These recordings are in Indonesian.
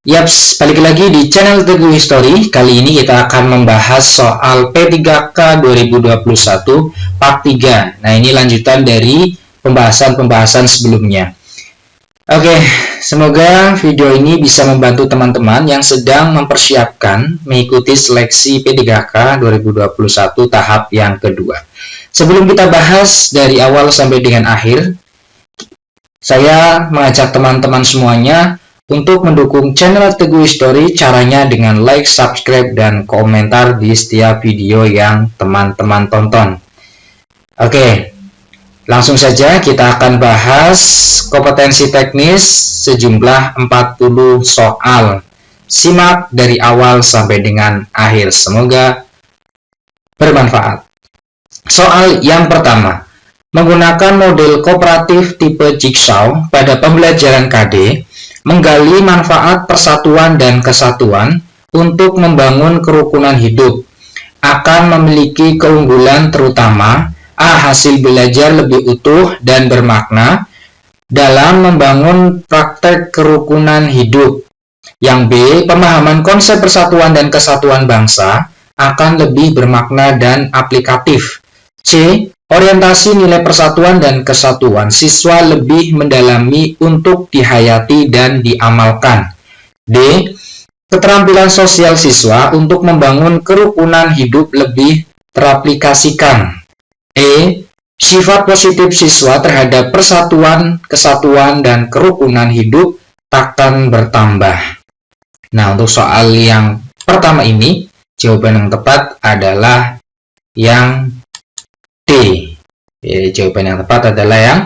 Yaps, balik lagi di channel Teguh History. Kali ini kita akan membahas soal P3K 2021 part 3. Nah, ini lanjutan dari pembahasan-pembahasan sebelumnya. Oke, semoga video ini bisa membantu teman-teman yang sedang mempersiapkan mengikuti seleksi P3K 2021 tahap yang kedua. Sebelum kita bahas dari awal sampai dengan akhir, saya mengajak teman-teman semuanya untuk mendukung channel Teguh History. Caranya dengan like, subscribe, dan komentar di setiap video yang teman-teman tonton. Oke, langsung saja kita akan bahas kompetensi teknis sejumlah 40 soal. Simak dari awal sampai dengan akhir. Semoga bermanfaat. Soal yang pertama, menggunakan model kooperatif tipe jigsaw pada pembelajaran KD, menggali manfaat persatuan dan kesatuan untuk membangun kerukunan hidup, akan memiliki keunggulan terutama A. Hasil belajar lebih utuh dan bermakna dalam membangun praktek kerukunan hidup. Yang B. Pemahaman konsep persatuan dan kesatuan bangsa akan lebih bermakna dan aplikatif. C. Orientasi nilai persatuan dan kesatuan siswa lebih mendalami untuk dihayati dan diamalkan. D. Keterampilan sosial siswa untuk membangun kerukunan hidup lebih teraplikasikan. E. Sifat positif siswa terhadap persatuan, kesatuan, dan kerukunan hidup akan bertambah. Nah, untuk soal yang pertama ini, jawaban yang tepat adalah yang D. Jawaban yang tepat adalah yang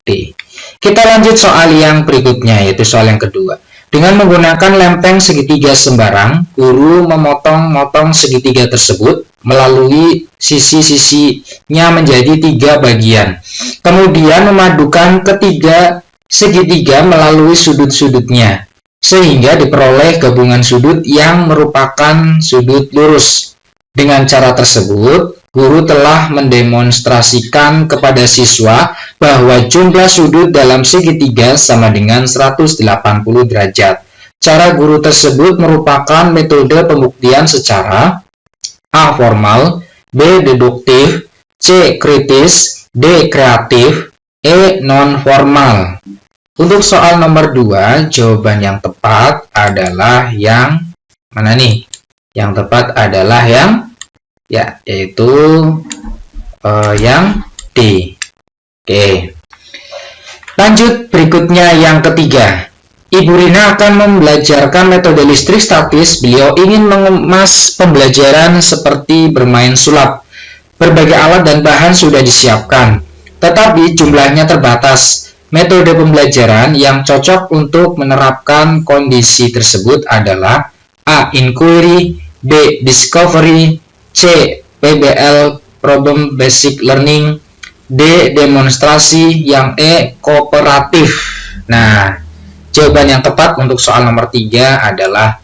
D. Kita lanjut soal yang berikutnya, yaitu soal yang kedua. Dengan menggunakan lempeng segitiga sembarang, guru memotong-motong segitiga tersebut melalui sisi-sisinya menjadi 3 bagian. Kemudian memadukan ketiga segitiga melalui sudut-sudutnya, sehingga diperoleh gabungan sudut yang merupakan sudut lurus. Dengan cara tersebut, guru telah mendemonstrasikan kepada siswa bahwa jumlah sudut dalam segitiga sama dengan 180 derajat. Cara guru tersebut merupakan metode pembuktian secara A. Formal, B. Deduktif, C. Kritis, D. Kreatif, E. Non-formal. Untuk soal nomor 2, jawaban yang tepat adalah yang mana nih? Yang tepat adalah yang yaitu yang D. Oke. Lanjut berikutnya yang ketiga. Ibu Rina akan membelajarkan metode listrik statis. Beliau ingin mengemas pembelajaran seperti bermain sulap. Berbagai alat dan bahan sudah disiapkan, tetapi jumlahnya terbatas. Metode pembelajaran yang cocok untuk menerapkan kondisi tersebut adalah A. Inquiry, B. Discovery, C. PBL Problem Basic Learning, D. Demonstrasi, yang E. Kooperatif. Nah, jawaban yang tepat untuk soal nomor 3 adalah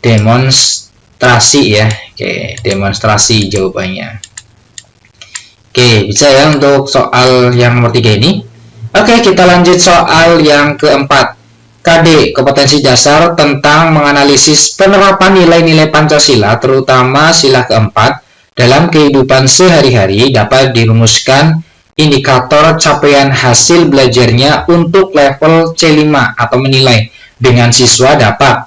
demonstrasi ya. Oke, demonstrasi jawabannya. Oke, bisa ya untuk soal yang nomor 3 ini. Oke, kita lanjut soal yang keempat. KD, kompetensi dasar tentang menganalisis penerapan nilai-nilai Pancasila, terutama sila keempat, dalam kehidupan sehari-hari dapat dirumuskan indikator capaian hasil belajarnya untuk level C5 atau menilai dengan siswa dapat.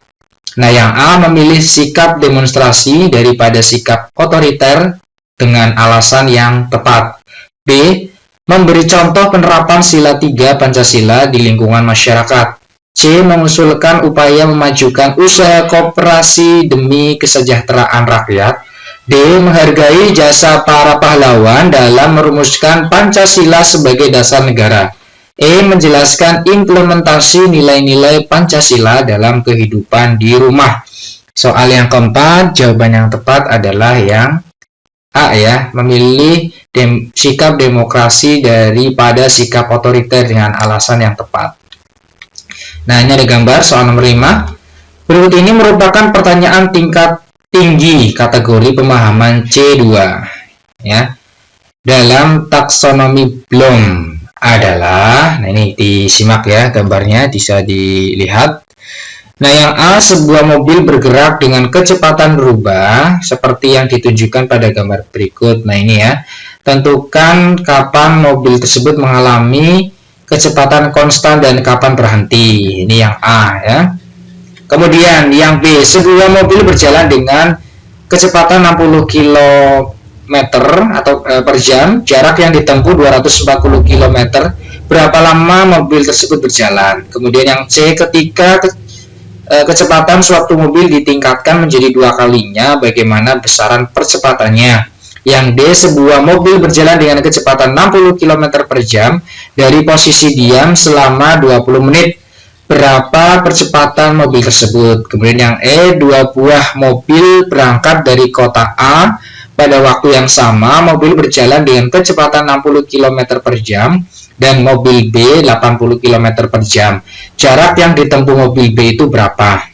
Nah, yang A, memilih sikap demonstrasi daripada sikap otoriter dengan alasan yang tepat. B, memberi contoh penerapan sila 3 Pancasila di lingkungan masyarakat. C, mengusulkan upaya memajukan usaha koperasi demi kesejahteraan rakyat. D, menghargai jasa para pahlawan dalam merumuskan Pancasila sebagai dasar negara. E, menjelaskan implementasi nilai-nilai Pancasila dalam kehidupan di rumah. Soal yang keempat, jawaban yang tepat adalah yang A ya, memilih sikap demokrasi daripada sikap otoriter dengan alasan yang tepat. Nah, ini ada gambar soal nomor 5. Berikut ini merupakan pertanyaan tingkat tinggi kategori pemahaman C2 ya. Dalam taksonomi Bloom adalah, nah ini disimak ya gambarnya, bisa dilihat. Nah, yang A, sebuah mobil bergerak dengan kecepatan berubah seperti yang ditunjukkan pada gambar berikut. Nah, ini ya. Tentukan kapan mobil tersebut mengalami kecepatan konstan dan kapan berhenti. Ini yang A ya. Kemudian yang B, sebuah mobil berjalan dengan kecepatan 60 km atau per jam, jarak yang ditempuh 240 km. Berapa lama mobil tersebut berjalan? Kemudian yang C, ketika kecepatan suatu mobil ditingkatkan menjadi 2 kalinya, bagaimana besaran percepatannya? Yang D, sebuah mobil berjalan dengan kecepatan 60 km per jam dari posisi diam selama 20 menit. Berapa percepatan mobil tersebut? Kemudian yang E, 2 buah mobil berangkat dari kota A pada waktu yang sama. Mobil berjalan dengan kecepatan 60 km per jam dan mobil B 80 km per jam. Jarak yang ditempuh mobil B itu berapa?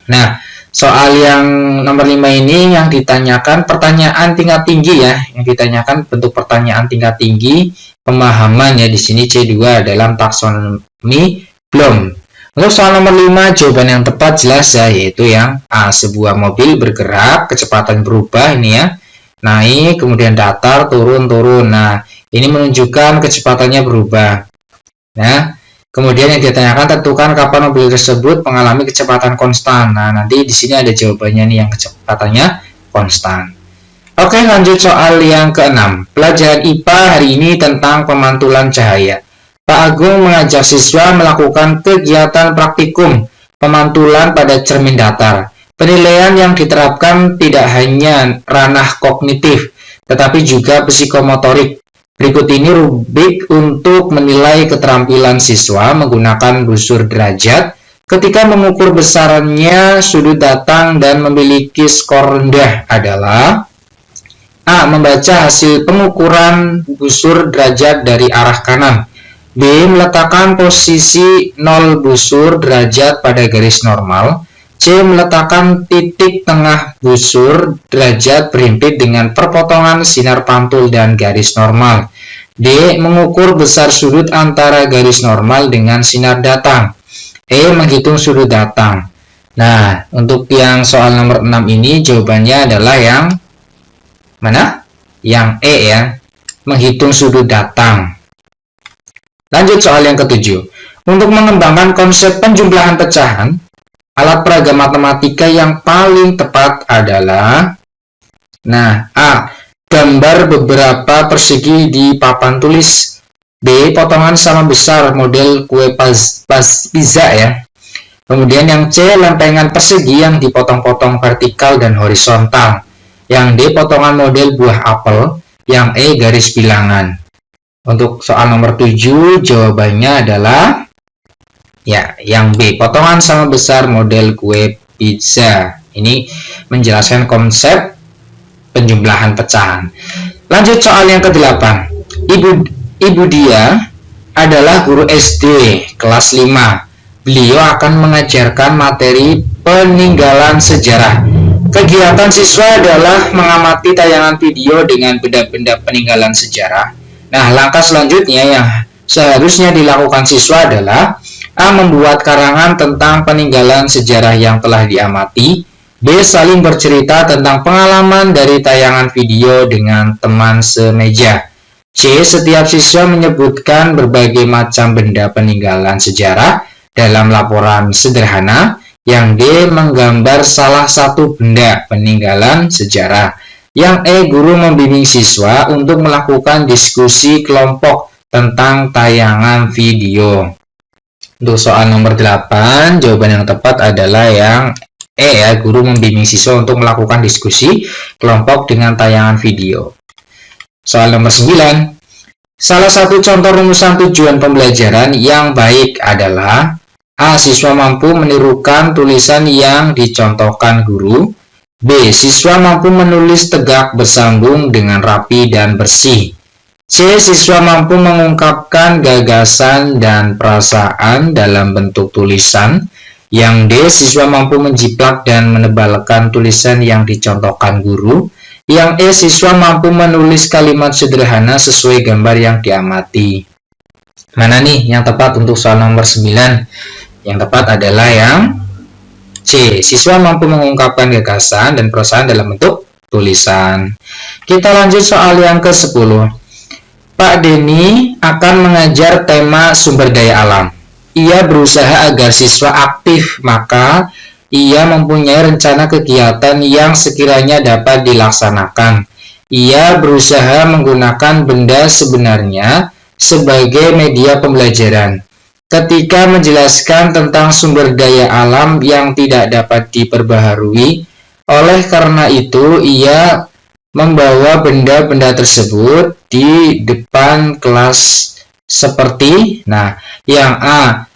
Nah, soal yang nomor 5 ini yang ditanyakan pertanyaan tingkat tinggi ya. Yang ditanyakan bentuk pertanyaan tingkat tinggi pemahaman ya. Di sini C2 dalam taksonomi Bloom. Untuk soal nomor 5, jawaban yang tepat jelas ya, yaitu yang A, sebuah mobil bergerak, kecepatan berubah ini ya. Naik, kemudian datar, turun. Nah, ini menunjukkan kecepatannya berubah. Nah, kemudian yang ditanyakan tentukan kapan mobil tersebut mengalami kecepatan konstan. Nah, nanti di sini ada jawabannya nih yang kecepatannya konstan. Oke, lanjut soal yang ke-6. Pelajaran IPA hari ini tentang pemantulan cahaya. Pak Agung mengajak siswa melakukan kegiatan praktikum pemantulan pada cermin datar. Penilaian yang diterapkan tidak hanya ranah kognitif, tetapi juga psikomotorik. Berikut ini rubrik untuk menilai keterampilan siswa menggunakan busur derajat ketika mengukur besarannya sudut datang dan memiliki skor rendah adalah A. Membaca hasil pengukuran busur derajat dari arah kanan. B. Meletakkan posisi 0 busur derajat pada garis normal. C. Meletakkan titik tengah busur derajat berhimpit dengan perpotongan sinar pantul dan garis normal. D. Mengukur besar sudut antara garis normal dengan sinar datang. E. Menghitung sudut datang. Nah, untuk yang soal nomor 6 ini jawabannya adalah yang mana? Yang E ya. Menghitung sudut datang. Lanjut soal yang ke-7. Untuk mengembangkan konsep penjumlahan pecahan, alat peraga matematika yang paling tepat adalah A. Gambar beberapa persegi di papan tulis. B. Potongan sama besar model kue pizza ya. Kemudian yang C. Lempengan persegi yang dipotong-potong vertikal dan horizontal. Yang D. Potongan model buah apel. Yang E. Garis bilangan. Untuk soal nomor 7 jawabannya adalah ya yang B, potongan sama besar model kue pizza. Ini menjelaskan konsep penjumlahan pecahan. Lanjut soal yang ke-8. Ibu Dia adalah guru SD kelas 5. Beliau akan mengajarkan materi peninggalan sejarah. Kegiatan siswa adalah mengamati tayangan video dengan benda-benda peninggalan sejarah. Nah, langkah selanjutnya yang seharusnya dilakukan siswa adalah A. Membuat karangan tentang peninggalan sejarah yang telah diamati. B. Saling bercerita tentang pengalaman dari tayangan video dengan teman semeja. C. Setiap siswa menyebutkan berbagai macam benda peninggalan sejarah dalam laporan sederhana. Yang D. Menggambar salah satu benda peninggalan sejarah. Yang E. Guru membimbing siswa untuk melakukan diskusi kelompok tentang tayangan video. Untuk soal nomor 8, jawaban yang tepat adalah yang E ya, guru membimbing siswa untuk melakukan diskusi kelompok dengan tayangan video. Soal nomor 9, salah satu contoh rumusan tujuan pembelajaran yang baik adalah A. Siswa mampu menirukan tulisan yang dicontohkan guru. B. Siswa mampu menulis tegak bersambung dengan rapi dan bersih. C. Siswa mampu mengungkapkan gagasan dan perasaan dalam bentuk tulisan. Yang D. Siswa mampu menjiplak dan menebalkan tulisan yang dicontohkan guru. Yang E. Siswa mampu menulis kalimat sederhana sesuai gambar yang diamati. Mana nih yang tepat untuk soal nomor 9? Yang tepat adalah yang C. Siswa mampu mengungkapkan gagasan dan perasaan dalam bentuk tulisan. Kita lanjut soal yang ke-10. Pak Denny akan mengajar tema sumber daya alam. Ia berusaha agar siswa aktif, maka ia mempunyai rencana kegiatan yang sekiranya dapat dilaksanakan. Ia berusaha menggunakan benda sebenarnya sebagai media pembelajaran. Ketika menjelaskan tentang sumber daya alam yang tidak dapat diperbaharui, oleh karena itu ia membawa benda-benda tersebut di depan kelas seperti, yang A,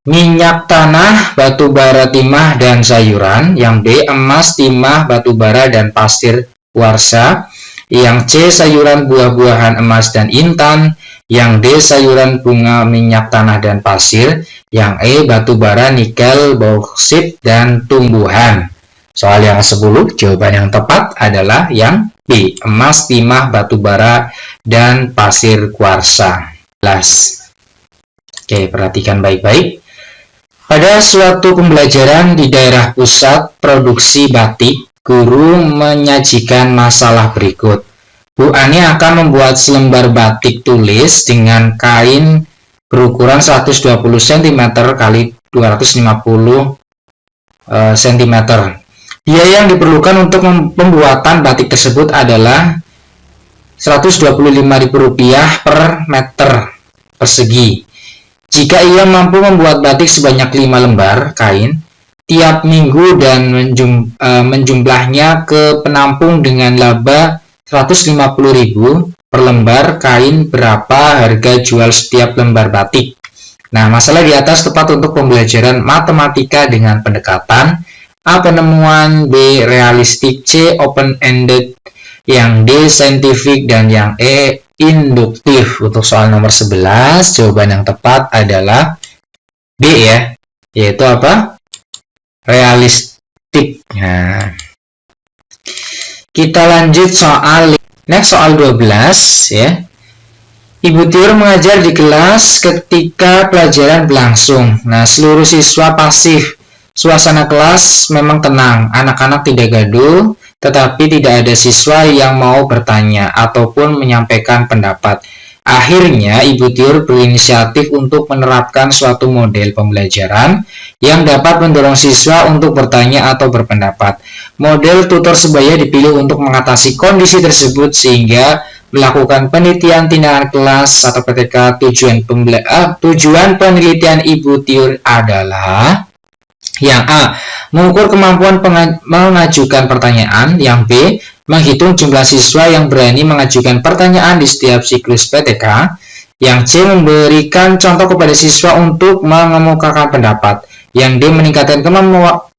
minyak tanah, batu bara, timah, dan sayuran. Yang B, emas, timah, batu bara, dan pasir kuarsa. Yang C, sayuran, buah-buahan, emas, dan intan. Yang D, sayuran, bunga, minyak tanah, dan pasir. Yang E, batu bara, nikel, bauksit, dan tumbuhan. Soal yang ke-10, jawaban yang tepat adalah yang B, emas, timah, batu bara, dan pasir kuarsa. Oke, perhatikan baik-baik. Pada suatu pembelajaran di daerah pusat produksi batik, guru menyajikan masalah berikut. Bu Ani akan membuat selembar batik tulis dengan kain berukuran 120 cm x 250 cm. Biaya yang diperlukan untuk pembuatan batik tersebut adalah Rp125.000 per meter persegi. Jika ia mampu membuat batik sebanyak 5 lembar kain tiap minggu dan menjumlahnya ke penampung dengan laba Rp150.000 per lembar kain, berapa harga jual setiap lembar batik? Masalah di atas tepat untuk pembelajaran matematika dengan pendekatan A, penemuan, B, realistik, C, open-ended, yang D, scientific, dan yang E, induktif. Untuk soal nomor 11, jawaban yang tepat adalah B ya, yaitu apa? Realistik. Kita lanjut soal soal 12 ya. Ibu Tiur mengajar di kelas ketika pelajaran berlangsung. Seluruh siswa pasif. Suasana kelas memang tenang, anak-anak tidak gaduh, tetapi tidak ada siswa yang mau bertanya ataupun menyampaikan pendapat. Akhirnya, Ibu Tiur berinisiatif untuk menerapkan suatu model pembelajaran yang dapat mendorong siswa untuk bertanya atau berpendapat. Model tutor sebaya dipilih untuk mengatasi kondisi tersebut sehingga melakukan penelitian tindakan kelas atau PTK. Tujuan penelitian Ibu Tiur adalah yang A, mengukur kemampuan mengajukan pertanyaan. Yang B, menghitung jumlah siswa yang berani mengajukan pertanyaan di setiap siklus PTK. Yang C, memberikan contoh kepada siswa untuk mengemukakan pendapat. Yang D, meningkatkan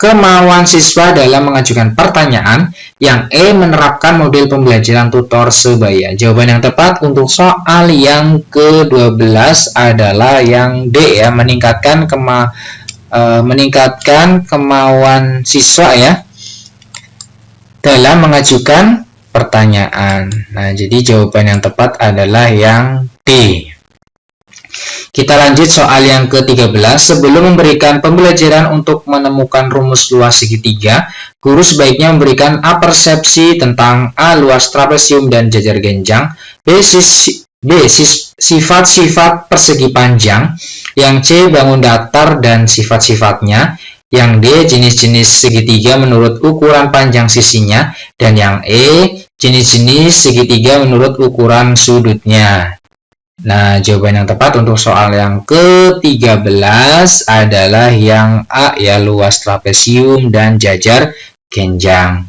kemauan siswa dalam mengajukan pertanyaan. Yang E, menerapkan model pembelajaran tutor sebaya. Jawaban yang tepat untuk soal yang ke-12 adalah yang D ya, meningkatkan kemauan siswa ya dalam mengajukan pertanyaan. Jadi jawaban yang tepat adalah yang D. Kita lanjut soal yang ke-13. Sebelum memberikan pembelajaran untuk menemukan rumus luas segitiga, guru sebaiknya memberikan A, persepsi tentang A, luas trapesium dan jajar genjang, B, sifat-sifat persegi panjang, yang C, bangun datar dan sifat-sifatnya, yang D, jenis-jenis segitiga menurut ukuran panjang sisinya, dan yang E, jenis-jenis segitiga menurut ukuran sudutnya. Jawaban yang tepat untuk soal yang ke-13 adalah yang A ya, luas trapesium dan jajar genjang.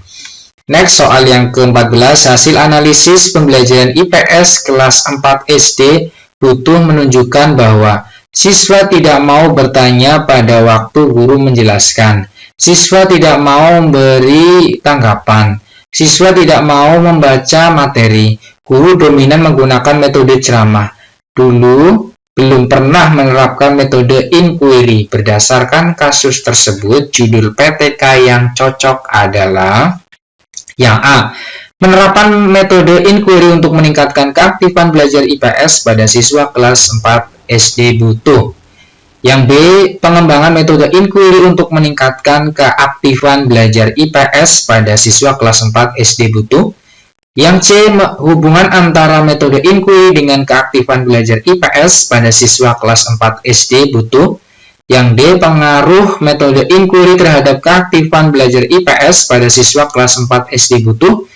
Next, soal yang ke-14, hasil analisis pembelajaran IPS kelas 4 SD butuh menunjukkan bahwa siswa tidak mau bertanya pada waktu guru menjelaskan, siswa tidak mau memberi tanggapan, siswa tidak mau membaca materi, guru dominan menggunakan metode ceramah. Dulu belum pernah menerapkan metode inquiry. Berdasarkan kasus tersebut, judul PTK yang cocok adalah yang A, penerapan metode inquiry untuk meningkatkan keaktifan belajar IPS pada siswa kelas 4 SD butuh. Yang B, pengembangan metode inquiry untuk meningkatkan keaktifan belajar IPS pada siswa kelas 4 SD butuh. Yang C, hubungan antara metode inquiry dengan keaktifan belajar IPS pada siswa kelas 4 SD butuh. Yang D, pengaruh metode inquiry terhadap keaktifan belajar IPS pada siswa kelas 4 SD butuh.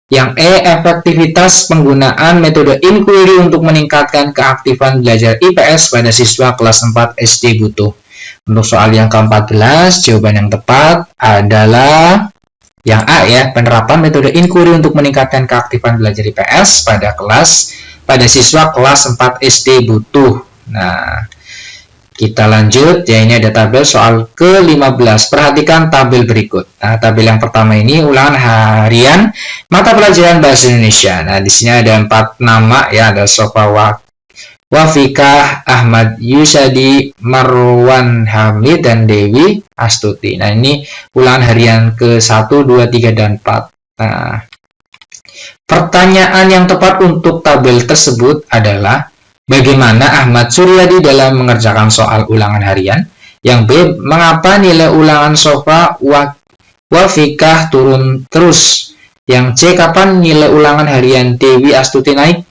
Yang E, efektivitas penggunaan metode inquiry untuk meningkatkan keaktifan belajar IPS pada siswa kelas 4 SD butuh. Untuk soal yang ke-14, jawaban yang tepat adalah yang A ya, penerapan metode inquiry untuk meningkatkan keaktifan belajar IPS pada siswa kelas 4 SD butuh. Nah, kita lanjut, ya ini ada tabel soal ke-15. Perhatikan tabel berikut. Nah, tabel yang pertama ini ulangan harian mata pelajaran Bahasa Indonesia. Nah, di sini ada 4 nama ya, ada Sofa Wafikah, Ahmad Yusadi, Marwan Hamid, dan Dewi Astuti. Nah, ini ulangan harian ke-1, 2, 3, dan 4. Nah, pertanyaan yang tepat untuk tabel tersebut adalah bagaimana Ahmad Suryadi dalam mengerjakan soal ulangan harian? Yang B, mengapa nilai ulangan Sofa Wafikah turun terus? Yang C, kapan nilai ulangan harian Dewi Astuti naik?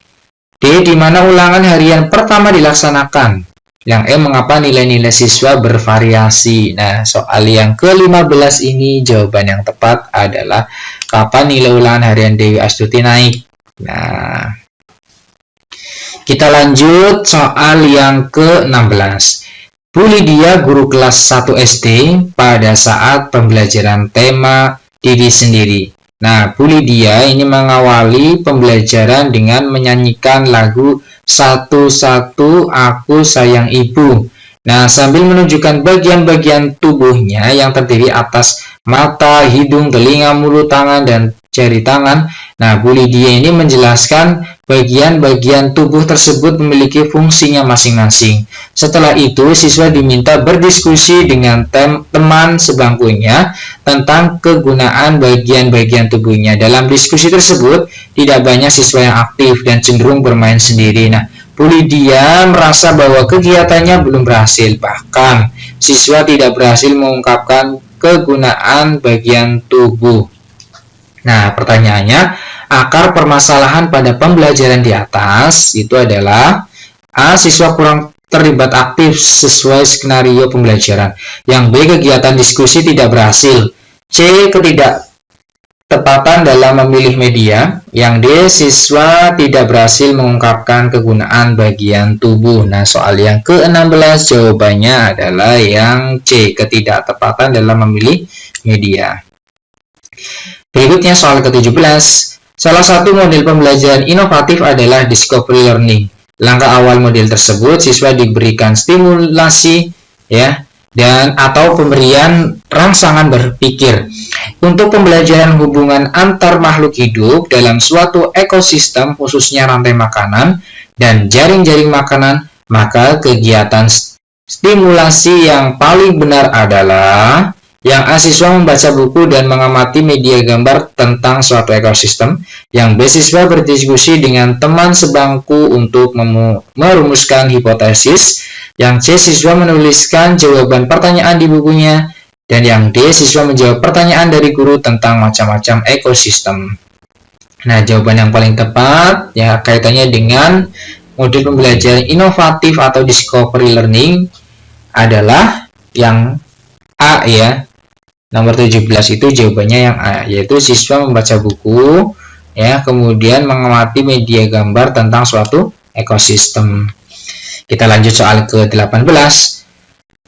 D, di mana ulangan harian pertama dilaksanakan? Yang E, mengapa nilai-nilai siswa bervariasi? Nah, soal yang ke-15 ini jawaban yang tepat adalah kapan nilai ulangan harian Dewi Astuti naik? Nah, kita lanjut soal yang ke-16. Bu Lydia, guru kelas 1 SD, pada saat pembelajaran tema diri sendiri. Nah, Bu Lydia ini mengawali pembelajaran dengan menyanyikan lagu Satu-Satu Aku Sayang Ibu. Nah, sambil menunjukkan bagian-bagian tubuhnya yang terdiri atas mata, hidung, telinga, mulut, tangan, dan jari tangan. Nah, Bu Lydia ini menjelaskan bagian-bagian tubuh tersebut memiliki fungsinya masing-masing. Setelah itu, siswa diminta berdiskusi dengan teman sebangkunya tentang kegunaan bagian-bagian tubuhnya. Dalam diskusi tersebut, tidak banyak siswa yang aktif dan cenderung bermain sendiri. Nah, Bu Lydia merasa bahwa kegiatannya belum berhasil. Bahkan, siswa tidak berhasil mengungkapkan kegunaan bagian tubuh. Nah, pertanyaannya, akar permasalahan pada pembelajaran di atas itu adalah A, siswa kurang terlibat aktif sesuai skenario pembelajaran. Yang B, kegiatan diskusi tidak berhasil. C, ketidaktepatan dalam memilih media. Yang D, siswa tidak berhasil mengungkapkan kegunaan bagian tubuh. Nah, soal yang ke-16 jawabannya adalah yang C, ketidaktepatan dalam memilih media. Berikutnya soal ke-17. Salah satu model pembelajaran inovatif adalah discovery learning. Langkah awal model tersebut, siswa diberikan stimulasi ya dan atau pemberian rangsangan berpikir. Untuk pembelajaran hubungan antar makhluk hidup dalam suatu ekosistem, khususnya rantai makanan dan jaring-jaring makanan, maka kegiatan stimulasi yang paling benar adalah yang A, siswa membaca buku dan mengamati media gambar tentang suatu ekosistem. Yang B, siswa berdiskusi dengan teman sebangku untuk merumuskan hipotesis. Yang C, siswa menuliskan jawaban pertanyaan di bukunya. Dan yang D, siswa menjawab pertanyaan dari guru tentang macam-macam ekosistem. Nah, jawaban yang paling tepat ya kaitannya dengan model pembelajaran inovatif atau discovery learning adalah yang A ya. Nomor 17 itu jawabannya yang A, yaitu siswa membaca buku ya, kemudian mengamati media gambar tentang suatu ekosistem. Kita lanjut soal ke-18.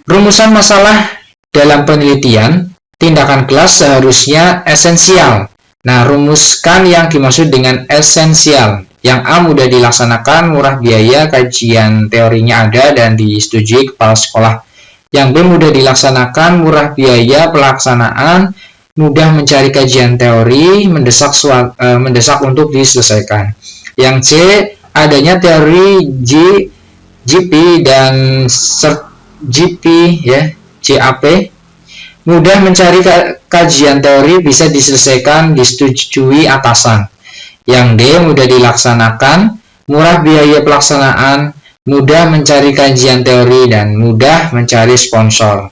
Rumusan masalah dalam penelitian, tindakan kelas seharusnya esensial. Nah, rumuskan yang dimaksud dengan esensial. Yang A, mudah dilaksanakan, murah biaya, kajian teorinya ada dan disetujui kepala sekolah. Yang B, mudah dilaksanakan, murah biaya pelaksanaan, mudah mencari kajian teori, mendesak untuk diselesaikan. Yang C, adanya teori GP dan GP ya, CAP, mudah mencari kajian teori, bisa diselesaikan, disetujui atasan. Yang D, mudah dilaksanakan, murah biaya pelaksanaan, mudah mencari kajian teori, dan mudah mencari sponsor.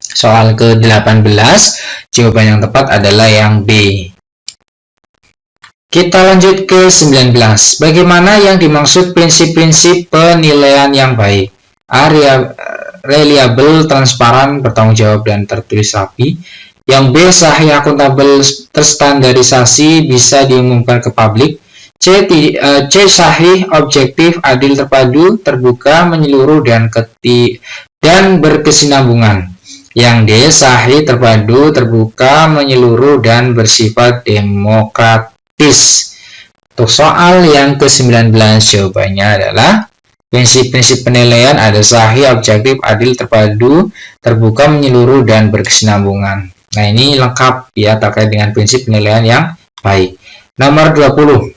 Soal ke-18, jawaban yang tepat adalah yang B. Kita lanjut ke 19. Bagaimana yang dimaksud prinsip-prinsip penilaian yang baik? A. Reliable, transparan, bertanggung jawab, dan tertulis rapi. Yang B. Sahih, akuntabel, terstandarisasi, bisa diumumkan ke publik. C. Sahih, objektif, adil, terpadu, terbuka, menyeluruh, dan berkesinambungan. Yang D. Sahih, terpadu, terbuka, menyeluruh, dan bersifat demokratis. Untuk soal yang ke-19, jawabannya adalah prinsip-prinsip penilaian ada sahih, objektif, adil, terpadu, terbuka, menyeluruh, dan berkesinambungan. Nah, ini lengkap ya terkait dengan prinsip penilaian yang baik. Nomor 20.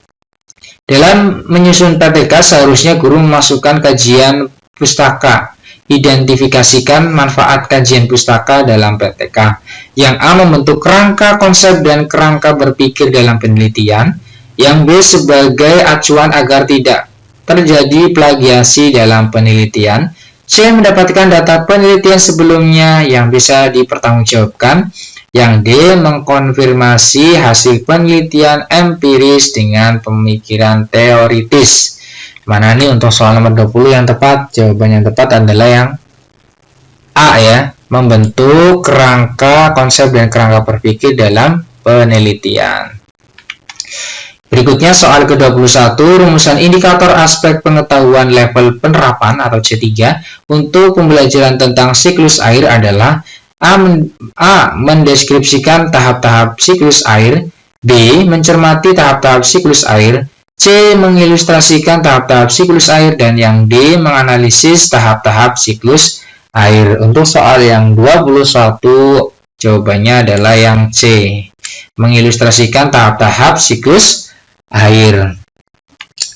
Dalam menyusun PTK, seharusnya guru memasukkan kajian pustaka. Identifikasikan manfaat kajian pustaka dalam PTK. Yang A. Membentuk kerangka konsep dan kerangka berpikir dalam penelitian. Yang B. Sebagai acuan agar tidak terjadi plagiasi dalam penelitian. C. Mendapatkan data penelitian sebelumnya yang bisa dipertanggungjawabkan. Yang D. Mengkonfirmasi hasil penelitian empiris dengan pemikiran teoritis. Mana nih untuk soal nomor 20 yang tepat? Jawaban yang tepat adalah yang A ya, membentuk kerangka konsep dan kerangka berpikir dalam penelitian. Berikutnya soal ke-21, rumusan indikator aspek pengetahuan level penerapan atau C3 untuk pembelajaran tentang siklus air adalah A. Mendeskripsikan tahap-tahap siklus air. B. Mencermati tahap-tahap siklus air. C. Mengilustrasikan tahap-tahap siklus air. Dan yang D. Menganalisis tahap-tahap siklus air. Untuk soal yang 21, jawabannya adalah yang C. Mengilustrasikan tahap-tahap siklus air.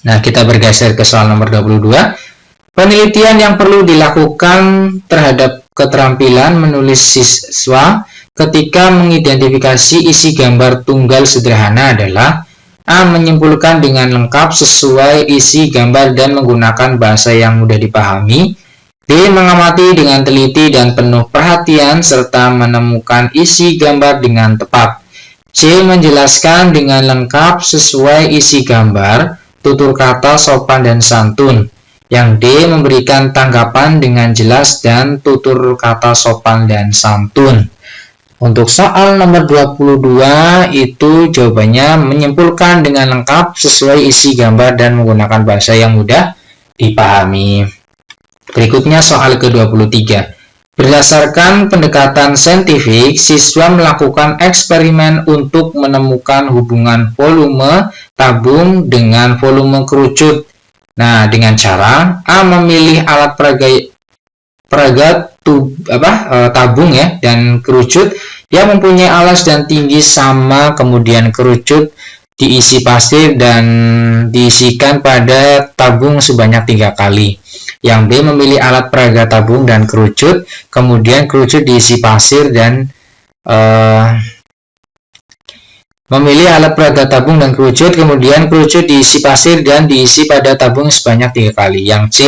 Nah, kita bergeser ke soal nomor 22. Penelitian yang perlu dilakukan terhadap keterampilan menulis siswa ketika mengidentifikasi isi gambar tunggal sederhana adalah A. Menyimpulkan dengan lengkap sesuai isi gambar dan menggunakan bahasa yang mudah dipahami. B. Mengamati dengan teliti dan penuh perhatian serta menemukan isi gambar dengan tepat. C. Menjelaskan dengan lengkap sesuai isi gambar, tutur kata, sopan, dan santun. Yang D. Memberikan tanggapan dengan jelas dan tutur kata sopan dan santun. Untuk soal nomor 22 itu jawabannya menyimpulkan dengan lengkap sesuai isi gambar dan menggunakan bahasa yang mudah dipahami. Berikutnya soal ke-23. Berdasarkan pendekatan saintifik, siswa melakukan eksperimen untuk menemukan hubungan volume tabung dengan volume kerucut. Nah, dengan cara A. Memilih alat peraga tabung ya dan kerucut yang mempunyai alas dan tinggi sama, kemudian kerucut diisi pasir dan diisikan pada tabung sebanyak 3 kali. Yang B. Memilih alat peraga tabung dan kerucut, kemudian kerucut diisi pasir dan memilih alat peraga tabung dan kerucut, kemudian kerucut diisi pasir dan diisi pada tabung sebanyak 3 kali. Yang C.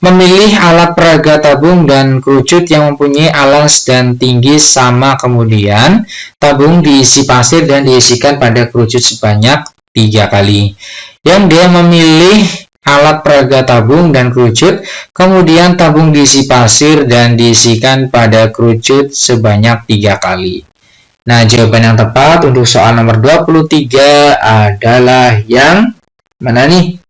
Memilih alat peraga tabung dan kerucut yang mempunyai alas dan tinggi sama, kemudian tabung diisi pasir dan diisikan pada kerucut sebanyak 3 kali. Yang D. Memilih alat peraga tabung dan kerucut, kemudian tabung diisi pasir dan diisikan pada kerucut sebanyak 3 kali. Nah, jawaban yang tepat untuk soal nomor 23 adalah yang mana nih?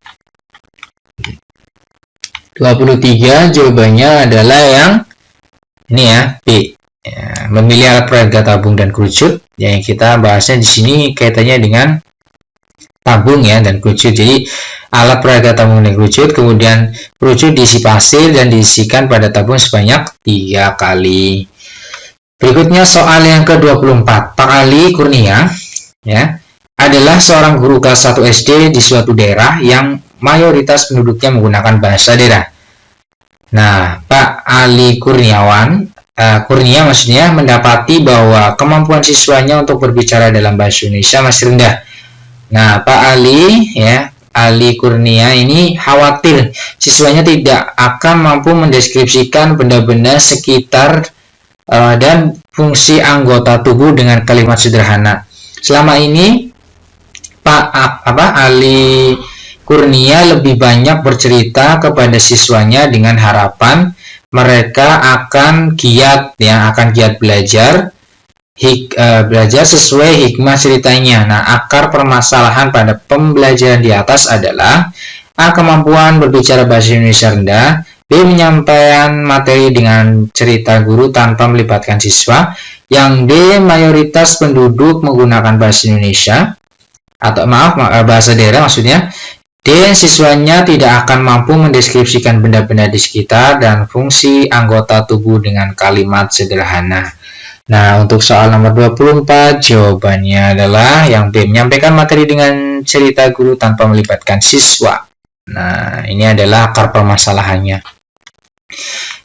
23 jawabannya adalah yang ini ya, B. Ya, memilih alat peraga tabung dan kerucut. Yang kita bahasnya di sini kaitannya dengan tabung ya dan kerucut. Jadi alat peraga tabung dan kerucut, kemudian kerucut diisi pasir dan diisikan pada tabung sebanyak 3 kali. Berikutnya soal yang ke-24. Pak Ali Kurnia ya adalah seorang guru kelas 1 SD di suatu daerah yang mayoritas penduduknya menggunakan bahasa daerah. Nah, Pak Ali Kurnia maksudnya mendapati bahwa kemampuan siswanya untuk berbicara dalam bahasa Indonesia masih rendah. Nah, Pak Ali ya Ali Kurnia ini khawatir siswanya tidak akan mampu mendeskripsikan benda-benda sekitar dan fungsi anggota tubuh dengan kalimat sederhana. Selama ini Ali Kurnia lebih banyak bercerita kepada siswanya dengan harapan mereka akan giat belajar sesuai hikmah ceritanya. Nah, akar permasalahan pada pembelajaran di atas adalah A. Kemampuan berbicara bahasa Indonesia rendah, B. Menyampaikan materi dengan cerita guru tanpa melibatkan siswa, yang D. Mayoritas penduduk menggunakan bahasa Indonesia bahasa daerah maksudnya. D. Siswanya tidak akan mampu mendeskripsikan benda-benda di sekitar dan fungsi anggota tubuh dengan kalimat sederhana. Nah, untuk soal nomor 24, jawabannya adalah yang B, menyampaikan materi dengan cerita guru tanpa melibatkan siswa. Nah, ini adalah akar permasalahannya.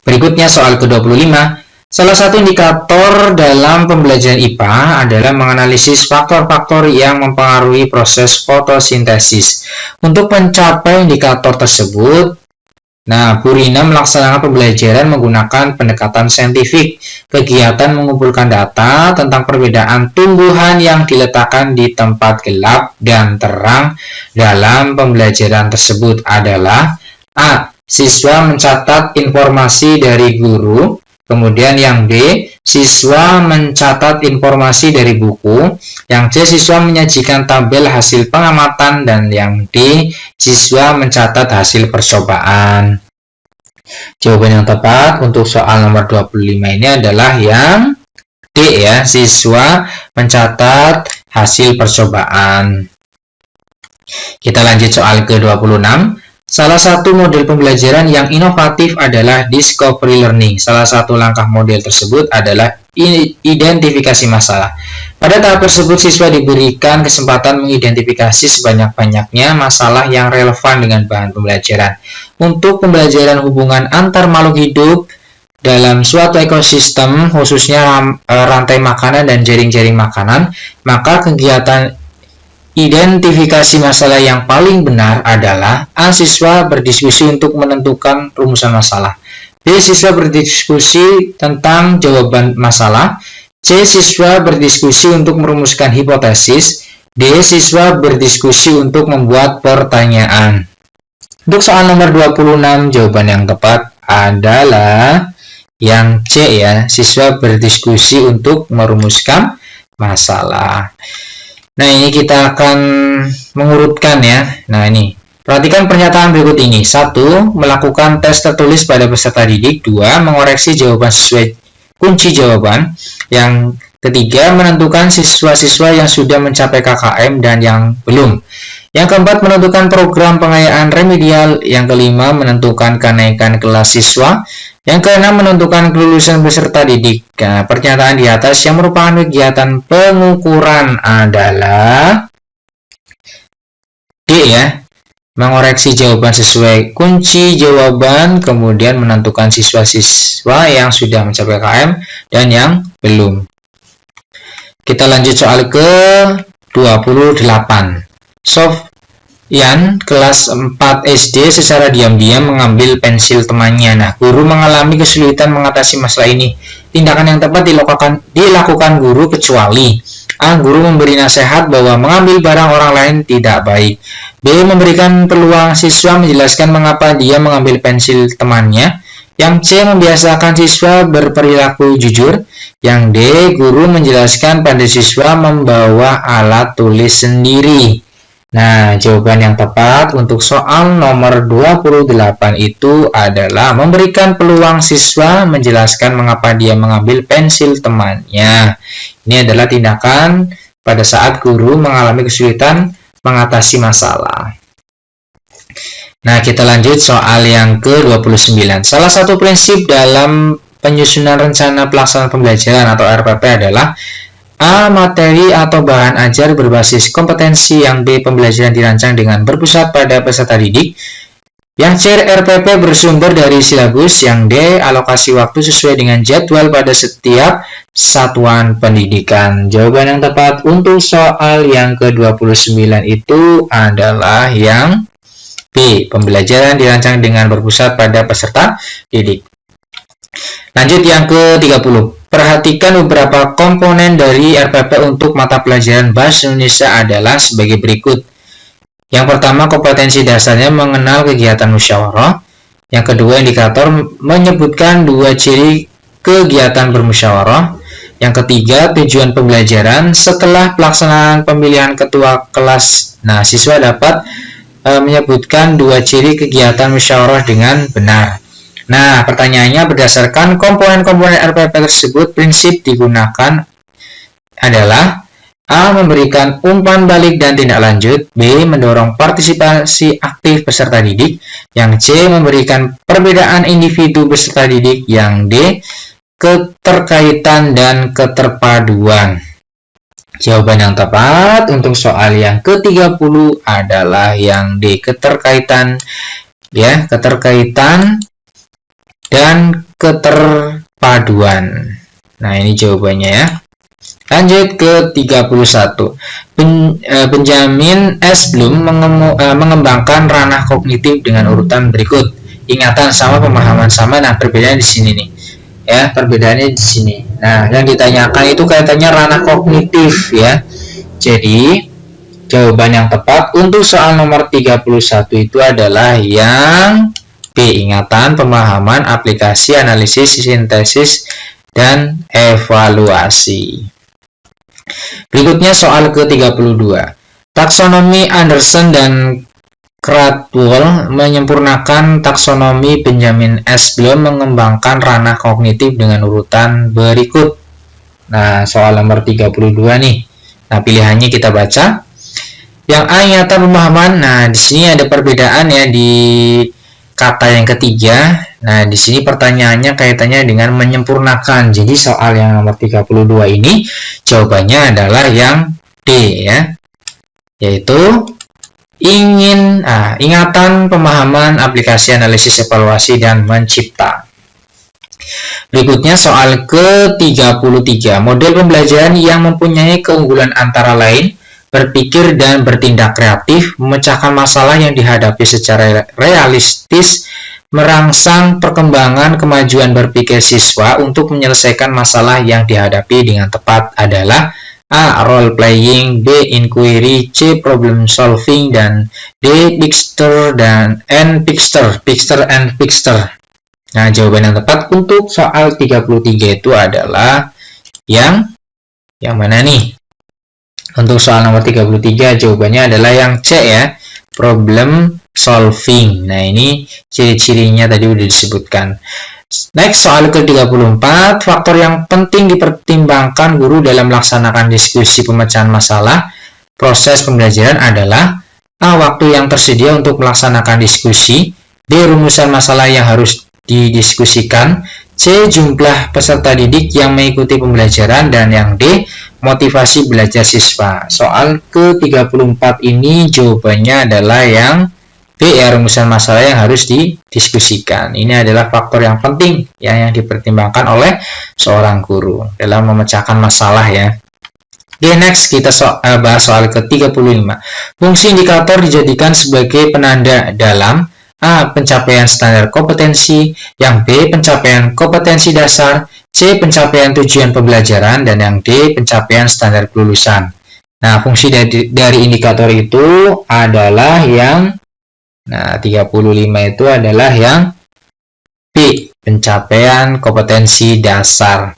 Berikutnya soal ke-25. Salah satu indikator dalam pembelajaran IPA adalah menganalisis faktor-faktor yang mempengaruhi proses fotosintesis. Untuk mencapai indikator tersebut, Bu Rina melaksanakan pembelajaran menggunakan pendekatan saintifik. Kegiatan mengumpulkan data tentang perbedaan tumbuhan yang diletakkan di tempat gelap dan terang dalam pembelajaran tersebut adalah A. Siswa mencatat informasi dari guru. Kemudian yang B, siswa mencatat informasi dari buku. Yang C, siswa menyajikan tabel hasil pengamatan. Dan yang D, siswa mencatat hasil percobaan. Jawaban yang tepat untuk soal nomor 25 ini adalah yang D ya, siswa mencatat hasil percobaan. Kita lanjut soal ke-26. Salah satu model pembelajaran yang inovatif adalah discovery learning. Salah satu langkah model tersebut adalah identifikasi masalah. Pada tahap tersebut, siswa diberikan kesempatan mengidentifikasi sebanyak-banyaknya masalah yang relevan dengan bahan pembelajaran. Untuk pembelajaran hubungan antar makhluk hidup dalam suatu ekosistem, khususnya rantai makanan dan jaring-jaring makanan, maka kegiatan identifikasi masalah yang paling benar adalah A. Siswa berdiskusi untuk menentukan rumusan masalah, B. Siswa berdiskusi tentang jawaban masalah, C. Siswa berdiskusi untuk merumuskan hipotesis, D. Siswa berdiskusi untuk membuat pertanyaan. Untuk soal nomor 26, jawaban yang tepat adalah yang C ya, siswa berdiskusi untuk merumuskan masalah. Nah, ini kita akan mengurutkan ya. Nah, ini. Perhatikan pernyataan berikut ini. 1. Melakukan tes tertulis pada peserta didik. 2. Mengoreksi jawaban sesuai kunci jawaban. Yang ketiga, menentukan siswa-siswa yang sudah mencapai KKM dan yang belum. Yang keempat, menentukan program pengayaan remedial. Yang kelima, menentukan kenaikan kelas siswa. Yang keenam, menentukan kelulusan peserta didik. Nah, pernyataan di atas yang merupakan kegiatan pengukuran adalah D ya, mengoreksi jawaban sesuai kunci jawaban, kemudian menentukan siswa-siswa yang sudah mencapai KM dan yang belum. Kita lanjut soal ke-28. Sofyan kelas 4 SD secara diam-diam mengambil pensil temannya. Nah, guru mengalami kesulitan mengatasi masalah ini. Tindakan yang tepat dilakukan guru kecuali A. Guru memberi nasihat bahwa mengambil barang orang lain tidak baik. B. Memberikan peluang siswa menjelaskan mengapa dia mengambil pensil temannya. Yang C. Membiasakan siswa berperilaku jujur. Yang D. Guru menjelaskan pada siswa membawa alat tulis sendiri. Nah, jawaban yang tepat untuk soal nomor 28 itu adalah memberikan peluang siswa menjelaskan mengapa dia mengambil pensil temannya. Ini adalah tindakan pada saat guru mengalami kesulitan mengatasi masalah. Nah, kita lanjut soal yang ke-29. Salah satu prinsip dalam penyusunan rencana pelaksanaan pembelajaran atau RPP adalah A. Materi atau bahan ajar berbasis kompetensi. Yang B. Pembelajaran dirancang dengan berpusat pada peserta didik. Yang C, RPP bersumber dari silabus. Yang D, alokasi waktu sesuai dengan jadwal pada setiap satuan pendidikan. Jawaban yang tepat untuk soal yang ke-29 itu adalah yang B, pembelajaran dirancang dengan berpusat pada peserta didik. Lanjut yang ke-30. Perhatikan beberapa komponen dari RPP untuk mata pelajaran Bahasa Indonesia adalah sebagai berikut. Yang pertama, kompetensi dasarnya mengenal kegiatan musyawarah. Yang kedua, indikator menyebutkan dua ciri kegiatan bermusyawarah. Yang ketiga, tujuan pembelajaran setelah pelaksanaan pemilihan ketua kelas. Nah, siswa dapat menyebutkan dua ciri kegiatan musyawarah dengan benar. Nah, pertanyaannya berdasarkan komponen-komponen RPP tersebut, prinsip digunakan adalah A, memberikan umpan balik dan tindak lanjut. B, mendorong partisipasi aktif peserta didik. Yang C, memberikan perbedaan individu peserta didik. Yang D, keterkaitan dan keterpaduan. Jawaban yang tepat untuk soal yang ke-30 adalah yang D, keterkaitan. Ya, keterkaitan dan keterpaduan. Nah, ini jawabannya ya. Lanjut ke 31. Benjamin S. Bloom mengembangkan ranah kognitif dengan urutan berikut. Ingatan sama, pemahaman sama. Nah, perbedaannya di sini nih. Ya, perbedaannya di sini. Nah, yang ditanyakan itu kaitannya ranah kognitif ya. Jadi, jawaban yang tepat untuk soal nomor 31 itu adalah yang B, ingatan, pemahaman, aplikasi, analisis, sintesis, dan evaluasi. Berikutnya soal ke-32. Taksonomi Anderson dan Cradwell menyempurnakan taksonomi. Benjamin S. Bloom mengembangkan ranah kognitif dengan urutan berikut. Nah, soal nomor 32 nih. Nah, pilihannya kita baca. Yang A, ingatan, pemahaman. Nah, di sini ada perbedaan ya di kata yang ketiga. Nah, di sini pertanyaannya kaitannya dengan menyempurnakan. Jadi soal yang nomor 32 ini jawabannya adalah yang D ya. Yaitu ingatan, pemahaman, aplikasi, analisis, evaluasi, dan mencipta. Berikutnya soal ke-33. Model pembelajaran yang mempunyai keunggulan antara lain berpikir dan bertindak kreatif, memecahkan masalah yang dihadapi secara realistis, merangsang perkembangan kemajuan berpikir siswa untuk menyelesaikan masalah yang dihadapi dengan tepat adalah A, role playing, B, inquiry, C, problem solving, dan D, picture and picture. Nah, jawaban yang tepat untuk soal 33 itu adalah yang mana nih? Untuk soal nomor 33 jawabannya adalah yang C ya, problem solving. Nah, ini ciri-cirinya tadi udah disebutkan. Next, soal ke-34. Faktor yang penting dipertimbangkan guru dalam melaksanakan diskusi pemecahan masalah proses pembelajaran adalah A, waktu yang tersedia untuk melaksanakan diskusi, B, rumusan masalah yang harus didiskusikan, C, jumlah peserta didik yang mengikuti pembelajaran, dan yang D, motivasi belajar siswa. Soal ke-34 ini jawabannya adalah yang B ya, rumusan masalah yang harus didiskusikan. Ini adalah faktor yang penting yang dipertimbangkan oleh seorang guru dalam memecahkan masalah ya. Oke, next kita bahas soal ke-35. Fungsi indikator dijadikan sebagai penanda dalam A, pencapaian standar kompetensi, yang B, pencapaian kompetensi dasar, C, pencapaian tujuan pembelajaran, dan yang D, pencapaian standar kelulusan. Nah, fungsi dari indikator itu adalah yang 35 itu adalah yang B, pencapaian kompetensi dasar.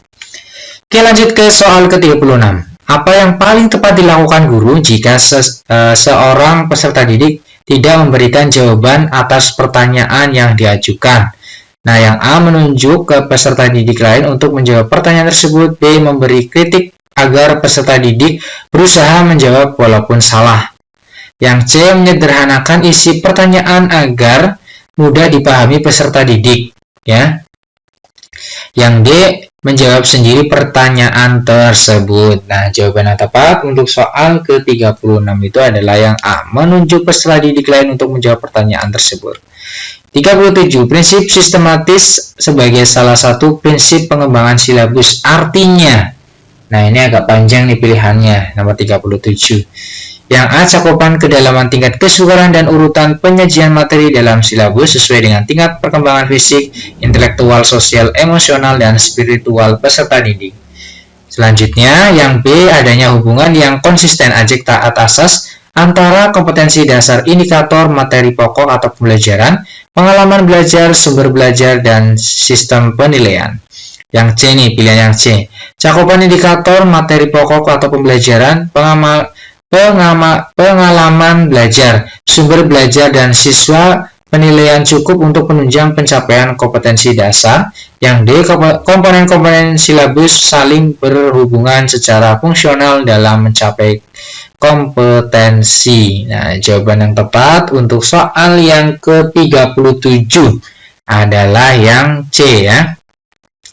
Oke, lanjut ke soal ke-36. Apa yang paling tepat dilakukan guru jika seorang peserta didik tidak memberikan jawaban atas pertanyaan yang diajukan? Nah, yang A, menunjuk ke peserta didik lain untuk menjawab pertanyaan tersebut. B, memberi kritik agar peserta didik berusaha menjawab walaupun salah. Yang C, menyederhanakan isi pertanyaan agar mudah dipahami peserta didik. Ya. Yang D, menjawab sendiri pertanyaan tersebut. Nah, jawaban yang tepat untuk soal ke-36 itu adalah yang A, menunjuk peserta didik lain untuk menjawab pertanyaan tersebut. 37. Prinsip sistematis sebagai salah satu prinsip pengembangan silabus. Artinya, nah ini agak panjang nih pilihannya, nomor 37. Yang A, cakupan kedalaman tingkat kesukaran dan urutan penyajian materi dalam silabus sesuai dengan tingkat perkembangan fisik, intelektual, sosial, emosional, dan spiritual peserta didik. Selanjutnya, yang B, adanya hubungan yang konsisten ajek taat asas antara kompetensi dasar indikator materi pokok atau pembelajaran, pengalaman belajar, sumber belajar, dan sistem penilaian. Yang C nih, pilihan yang C. Cakupan indikator materi pokok atau pembelajaran, pengalaman belajar, sumber belajar, dan siswa penilaian cukup untuk penunjang pencapaian kompetensi dasar. Yang D, komponen-komponen silabus saling berhubungan secara fungsional dalam mencapai kompetensi. Nah, jawaban yang tepat untuk soal yang ke-37 adalah yang C ya,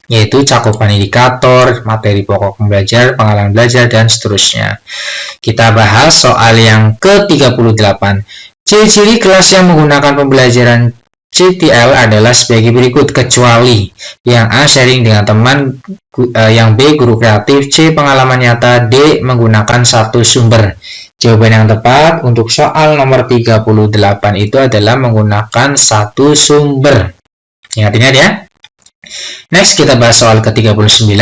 yaitu cakupan indikator, materi pokok pembelajar, pengalaman belajar, dan seterusnya. Kita bahas soal yang ke-38. Ciri-ciri kelas yang menggunakan pembelajaran CTL adalah sebagai berikut, kecuali yang A, sharing dengan teman, yang B, guru kreatif, C, pengalaman nyata, D, menggunakan satu sumber. Jawaban yang tepat untuk soal nomor 38 itu adalah menggunakan satu sumber. Ingat-ingat ya. Next, kita bahas soal ke-39.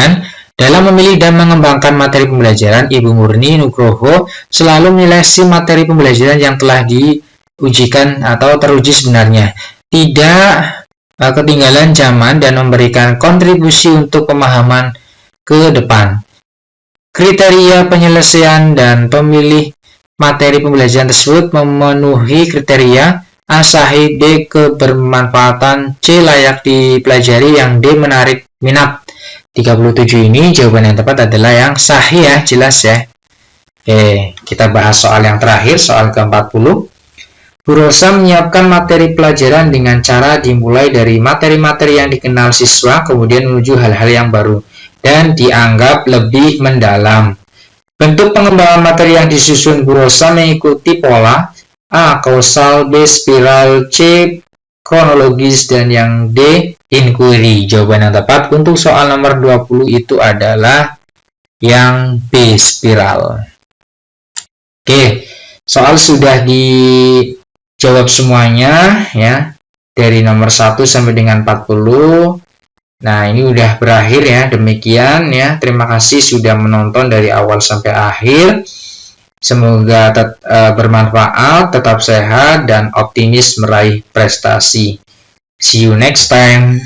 Dalam memilih dan mengembangkan materi pembelajaran, Ibu Murni Nugroho selalu menyeleksi materi pembelajaran yang telah diujikan atau teruji sebenarnya, tidak ketinggalan zaman, dan memberikan kontribusi untuk pemahaman ke depan. Kriteria penyelesaian dan pemilih materi pembelajaran tersebut memenuhi kriteria: A, sahih, D, kebermanfaatan, C, layak dipelajari, yang D, menarik minat. 37 ini jawaban yang tepat adalah yang sahih ya, jelas ya. Oke, kita bahas soal yang terakhir, soal ke-40. Bu Rosa menyiapkan materi pelajaran dengan cara dimulai dari materi-materi yang dikenal siswa, kemudian menuju hal-hal yang baru dan dianggap lebih mendalam. Bentuk pengembangan materi yang disusun Bu Rosa mengikuti pola A, kausal, B, spiral, C, kronologis, dan yang D, inquiry. Jawaban yang tepat untuk soal nomor 20 itu adalah yang B, spiral. Oke, soal sudah dijawab semuanya ya, dari nomor 1 sampai dengan 40. Nah, ini udah berakhir ya, demikian ya. Terima kasih sudah menonton dari awal sampai akhir. Semoga bermanfaat, tetap sehat, dan optimis meraih prestasi. See you next time.